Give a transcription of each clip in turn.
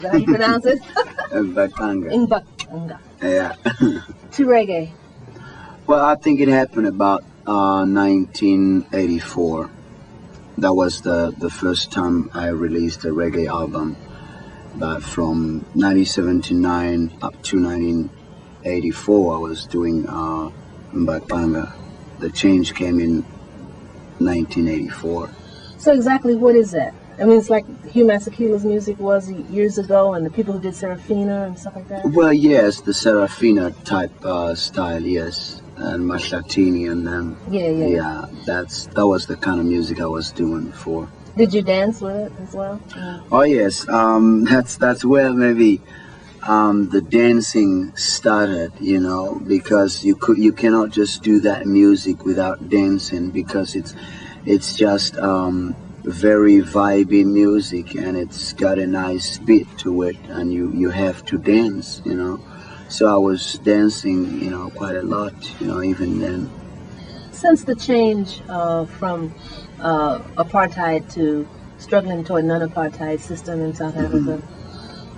that how you pronounce it? Mbaqanga. Mbaqanga. Yeah. To reggae. Well, I think it happened about 1984. That was the first time I released a reggae album. But from 1979 up to 1984, I was doing Mbaqanga. The change came in 1984. So exactly what is that? I mean, it's like Hugh Masekela's music was years ago, and the people who did Serafina and stuff like that? Well, yes, the Serafina type style, yes. And Mashatini and them. Yeah, that was the kind of music I was doing before. Did you dance with it as well? Oh yes, that's where maybe the dancing started, you know, because you cannot just do that music without dancing, because it's just very vibey music, and it's got a nice beat to it, and you have to dance, you know. So I was dancing, you know, quite a lot, you know, even then. Since the change from apartheid to struggling toward non-apartheid system in South Africa,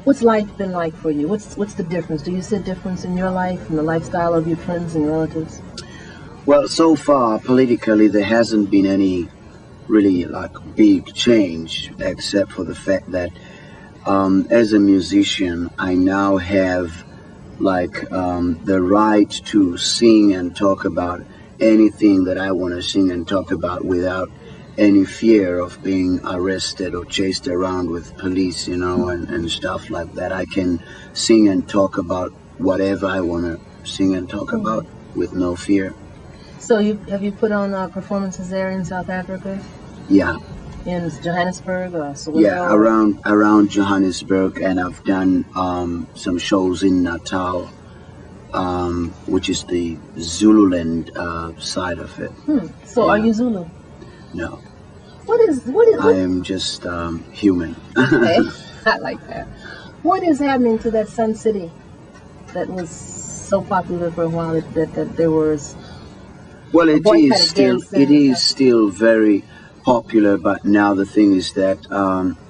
what's life been like for you? What's the difference? Do you see a difference in your life and the lifestyle of your friends and relatives? Well, so far, politically, there hasn't been any really like big change, except for the fact that as a musician, I now have like the right to sing and talk about anything that I want to sing and talk about without any fear of being arrested or chased around with police, you know, and stuff like that. I can sing and talk about whatever I want to sing and talk about with no fear. So have you put on performances there in South Africa? Yeah. In Johannesburg or Soweto? Yeah, around Johannesburg, and I've done some shows in Natal, which is the Zululand side of it. So are you Zulu? No. What is? I am just human. Okay, I like that. What is happening to that Sun City that was so popular for a while that there was? Well, it is still very popular, but now the thing is that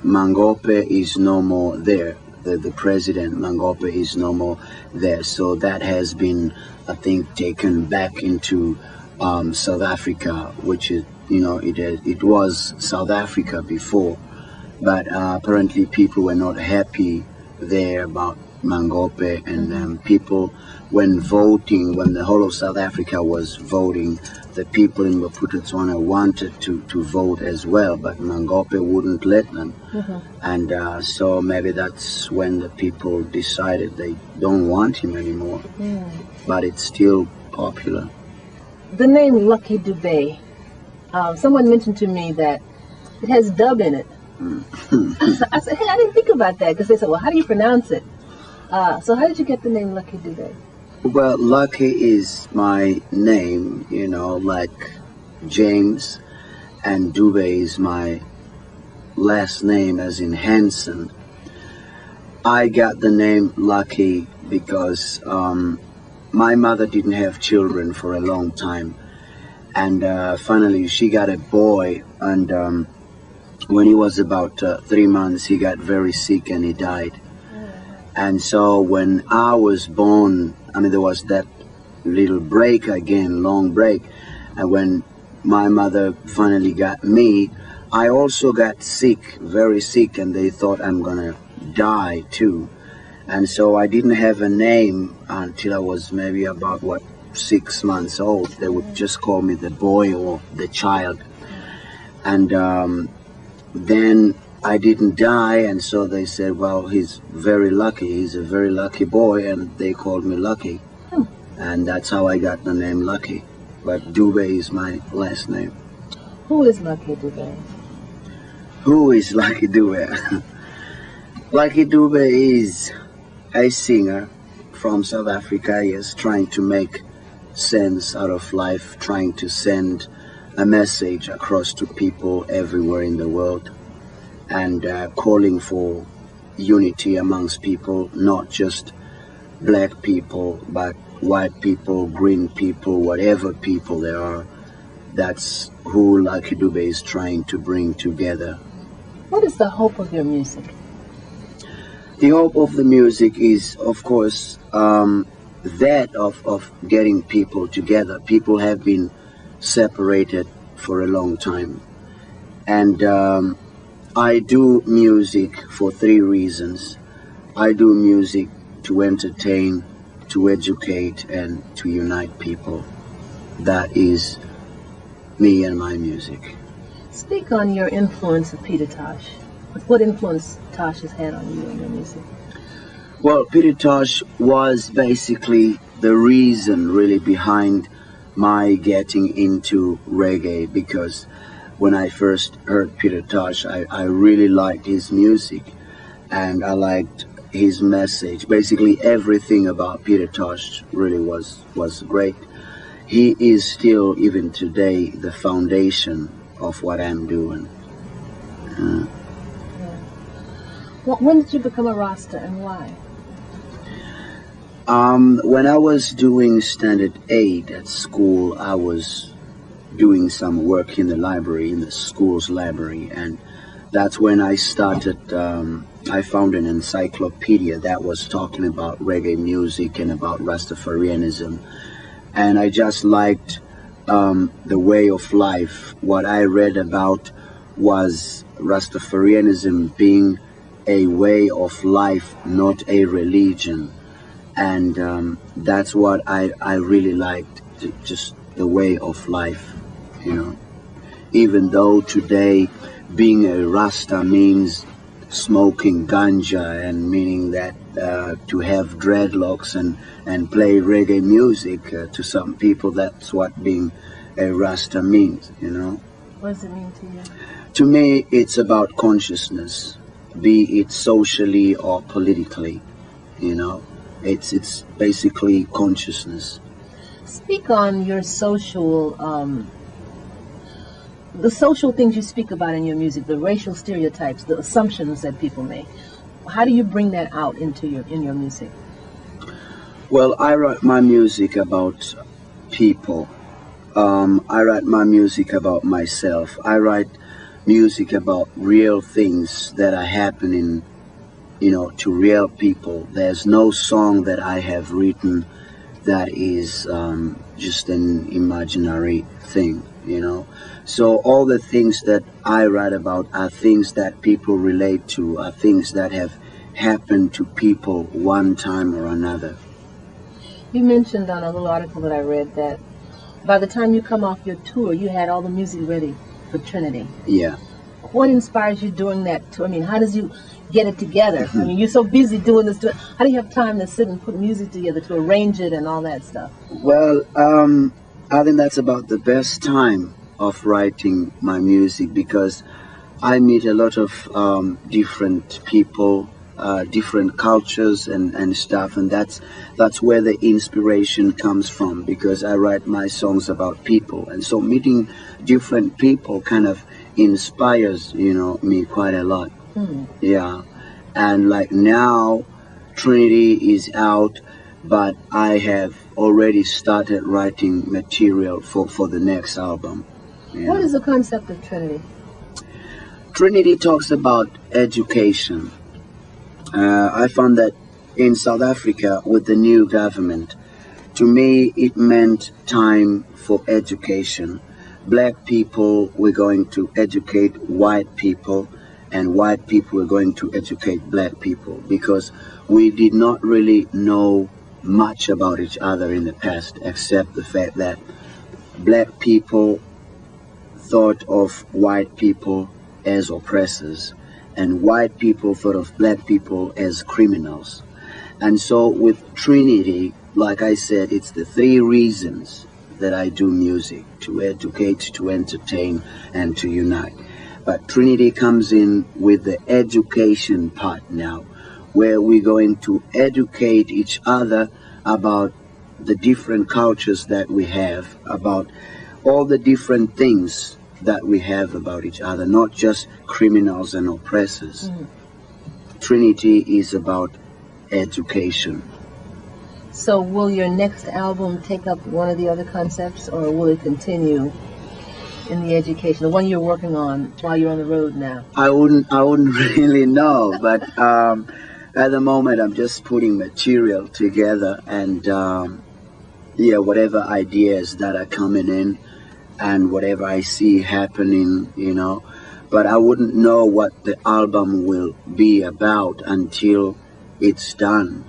Mangope is no more there. The president Mangope is no more there, so that has been, I think, taken back into South Africa, which is, you know, it was South Africa before, but apparently people were not happy there about Mangope, and people, when the whole of South Africa was voting, the people in Maputo wanted to vote as well, but Mangope wouldn't let them. And so maybe that's when the people decided they don't want him anymore. But it's still popular. The name Lucky Dube, someone mentioned to me that it has dub in it. I said, hey, I didn't think about that, because they said, well, how do you pronounce it? So how did you get the name Lucky Dube? Well, Lucky is my name, you know, like James, and Dube is my last name, as in Hanson. I got the name Lucky because my mother didn't have children for a long time, and finally she got a boy, and when he was about 3 months, he got very sick and he died. And so when I was born, I mean, there was that little break again, long break. And when my mother finally got me, I also got sick, very sick, and they thought I'm gonna die too. And so I didn't have a name until I was maybe about, 6 months old. They would just call me the boy or the child. And then I didn't die, and so they said, well, he's very lucky. He's a very lucky boy, and they called me Lucky. And that's how I got the name Lucky. But Dube is my last name. Who is Lucky Dube? Who is Lucky Dube? Lucky Dube is a singer from South Africa. He is trying to make sense out of life, trying to send a message across to people everywhere in the world, and calling for unity amongst people, not just black people, but white people, green people, whatever people there are. That's who Lucky Dube is trying to bring together. What is the hope of your music? The hope of the music is, of course, that of getting people together. People have been separated for a long time. And I do music for three reasons. I do music to entertain, to educate, and to unite people. That is me and my music. Speak on your influence of Peter Tosh. What influence Tosh has had on you and your music? Well, Peter Tosh was basically the reason really behind my getting into reggae, because when I first heard Peter Tosh, I really liked his music and I liked his message. Basically everything about Peter Tosh really was great. He is still, even today, the foundation of what I'm doing. Yeah. Well, when did you become a Rasta and why? When I was doing standard 8 at school, I was doing some work in the library, in the school's library, and that's when I started. I found an encyclopedia that was talking about reggae music and about Rastafarianism, and I just liked the way of life. What I read about was Rastafarianism being a way of life, not a religion. And that's what I really liked, just the way of life, you know. Even though today being a Rasta means smoking ganja, and meaning that to have dreadlocks and play reggae music, to some people that's what being a Rasta means, you know. What does it mean to you? To me, it's about consciousness, be it socially or politically, you know. It's basically consciousness. Speak on your social, the social things you speak about in your music, the racial stereotypes, the assumptions that people make. How do you bring that out in your music? Well, I write my music about people. I write my music about myself. I write music about real things that are happening, you know, to real people. There's no song that I have written that is just an imaginary thing, you know. So all the things that I write about are things that people relate to, are things that have happened to people one time or another. You mentioned on a little article that I read that by the time you come off your tour, you had all the music ready for Trinity. Yeah. What inspires you during that tour? I mean, how does you get it together? I mean, you're so busy doing this. How do you have time to sit and put music together, to arrange it and all that stuff? Well, I think that's about the best time of writing my music, because I meet a lot of different people, different cultures and stuff, and that's where the inspiration comes from, because I write my songs about people, and so meeting different people kind of inspires, you know, me quite a lot. Yeah. And like now Trinity is out, but I have already started writing material for the next album. Yeah. What is the concept of Trinity? Trinity talks about education. I found that in South Africa with the new government, to me it meant time for education. Black people were going to educate white people, and white people were going to educate black people, because we did not really know much about each other in the past, except the fact that black people thought of white people as oppressors, and white people thought of black people as criminals. And so with Trinity, like I said, it's the three reasons that I do music: to educate, to entertain, and to unite. But Trinity comes in with the education part now, where we're going to educate each other about the different cultures that we have, about all the different things that we have about each other, not just criminals and oppressors. Trinity is about education. So will your next album take up one of the other concepts, or will it continue in the education, the one you're working on while you're on the road now? I wouldn't really know, but At the moment, I'm just putting material together and, yeah, whatever ideas that are coming in and whatever I see happening, you know. But I wouldn't know what the album will be about until it's done,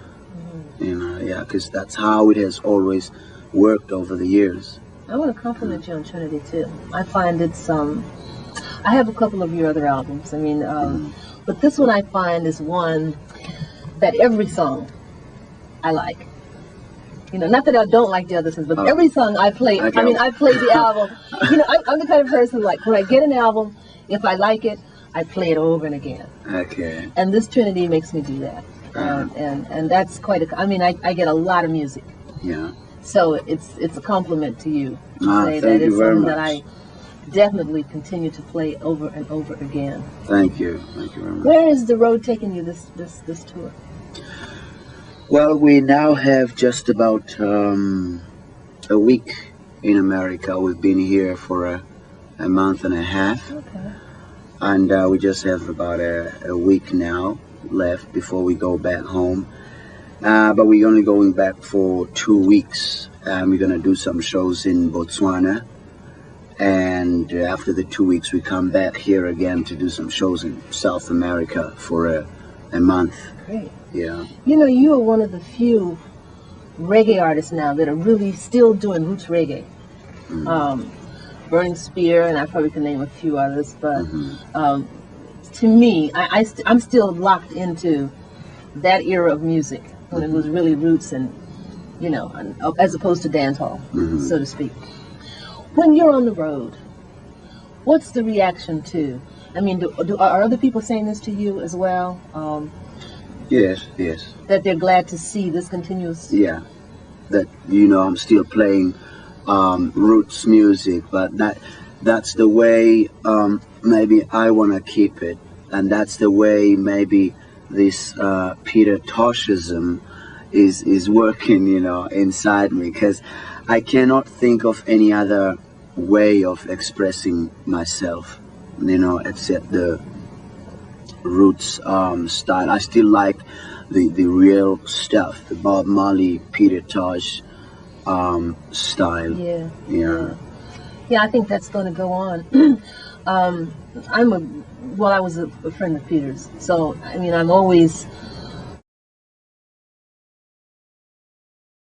you know, yeah, because that's how it has always worked over the years. I want to compliment you on Trinity too. I find it's I have a couple of your other albums. I mean, but this one I find is one that every song I like. You know, not that I don't like the other songs, but every song I play. Okay. I mean, I play the album. You know, I'm the kind of person like when I get an album, if I like it, I play it over and again. Okay. And this Trinity makes me do that. And that's quite a. I mean, I get a lot of music. Yeah. So it's a compliment to you to say Thank that you it's very something much. that I definitely continue to play over and over again. Thank you. Thank you very much. Where is the road taking you this tour? Well, we now have just about a week in America. We've been here for a month and a half, Okay. and we just have about a week now left before we go back home. But we're only going back for 2 weeks. We're going to do some shows in Botswana, and after the 2 weeks, we come back here again to do some shows in South America for a month. Great. Yeah. You know, you are one of the few reggae artists now that are really still doing roots reggae. Burning Spear, and I probably can name a few others, but to me, I'm still locked into that era of music when it was really roots and, you know, as opposed to dance hall, so to speak. When you're on the road, what's the reaction to? I mean, are other people saying this to you as well? Yes, yes. That they're glad to see this continuous. Yeah, that, you know, I'm still playing roots music, but that's the way maybe I want to keep it, and that's the way maybe this Peter Toshism is working, you know, inside me, because I cannot think of any other way of expressing myself, you know, except the roots style. I still like the real stuff, the Bob Marley, Peter Tosh style. Yeah. Yeah. Yeah, I think that's going to go on. I was a friend of Peter's, so I mean, I'm always